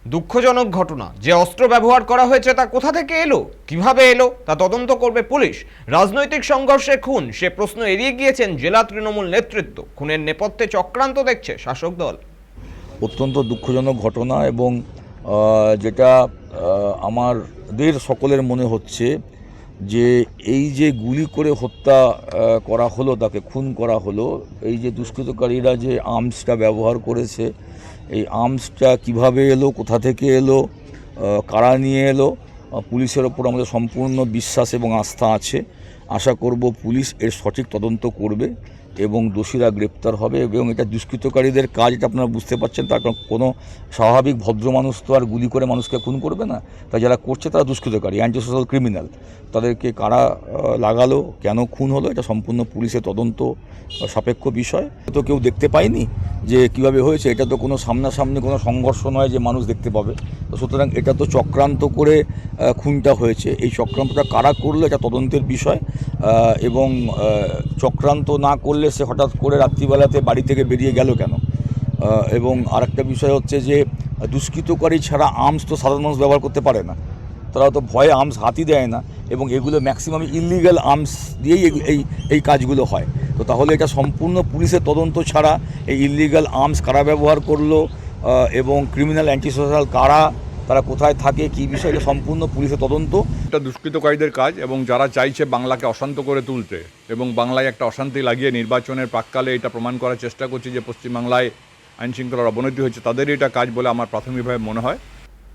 দুঃখজনক ঘটনা। যে অস্ত্র ব্যবহার করা হয়েছে তা কোথা থেকে এলো, কিভাবে এলো তা তদন্ত করবে পুলিশ। রাজনৈতিক সংঘর্ষে খুন, সে প্রশ্ন এড়িয়ে গিয়েছেন জেলা তৃণমূল নেতৃত্ব। খুনের নেপথ্যে চক্রান্ত দেখছে শাসক দল। অত্যন্ত দুঃখজনক ঘটনা এবং যেটা আমাদের সকলের মনে হচ্ছে যে এই যে গুলি করে হত্যা করা হলো, তাকে খুন করা হলো, এই যে দুষ্কৃতকারীরা যে আর্মসটা ব্যবহার করেছে, এই আর্মসটা কিভাবে এলো, কোথা থেকে এলো, কারা নিয়ে এলো, পুলিশের ওপর আমাদের সম্পূর্ণ বিশ্বাস এবং আস্থা আছে। আশা করব পুলিশ এর সঠিক তদন্ত করবে এবং দোষীরা গ্রেপ্তার হবে। এবং এটা দুষ্কৃতকারীদের কাজ, এটা আপনারা বুঝতে পারছেন। তার কারণ কোনো স্বাভাবিক ভদ্র মানুষ তো আর গুলি করে মানুষকে খুন করবে না। তাই যারা করছে তারা দুষ্কৃতকারী, অ্যান্টি সোশ্যাল ক্রিমিনাল। তাদেরকে কারা লাগালো, কেন খুন হলো, এটা সম্পূর্ণ পুলিশের তদন্ত সাপেক্ষ বিষয়। তো কেউ দেখতে পায়নি যে কিভাবে হয়েছে, এটা তো কোনো সামনাসামনি কোনো সংঘর্ষ নয় যে মানুষ দেখতে পাবে। তো সুতরাং এটা তো চক্রান্ত করে খুনটা হয়েছে। এই চক্রান্তটা কারা করলো এটা তদন্তের বিষয়। এবং চক্রান্ত না করলে সে হঠাৎ করে রাত্রিবেলাতে বাড়ি থেকে বেরিয়ে গেল কেন। এবং আরেকটা বিষয় হচ্ছে যে দুষ্কৃতকারী ছাড়া আর্মস তো সাধারণ মানুষ ব্যবহার করতে পারে না, তারা তো ভয়ে আর্মস হাতই দেয় না, এবং এগুলো ম্যাক্সিমাম ইললিগাল আর্মস দিয়েই এই কাজগুলো হয়। তো তাহলে এটা সম্পূর্ণ পুলিশের তদন্ত ছাড়া এই ইললিগাল আর্মস কারা ব্যবহার করলো এবং ক্রিমিনাল অ্যান্টি সোশ্যাল কারা, তারা কোথায় থাকে, কী বিষয়, এটা সম্পূর্ণ পুলিশের তদন্ত। এটা দুষ্কৃতকারীদের কাজ, এবং যারা চাইছে বাংলাকে অশান্ত করে তুলতে এবং বাংলায় একটা অশান্তি লাগিয়ে নির্বাচনের প্রাক্কালে এটা প্রমাণ করার চেষ্টা করছে যে পশ্চিমবাংলায় আইনশৃঙ্খলার অবনতি হয়েছে, তাদেরই এটা কাজ বলে আমার প্রাথমিকভাবে মনে হয়।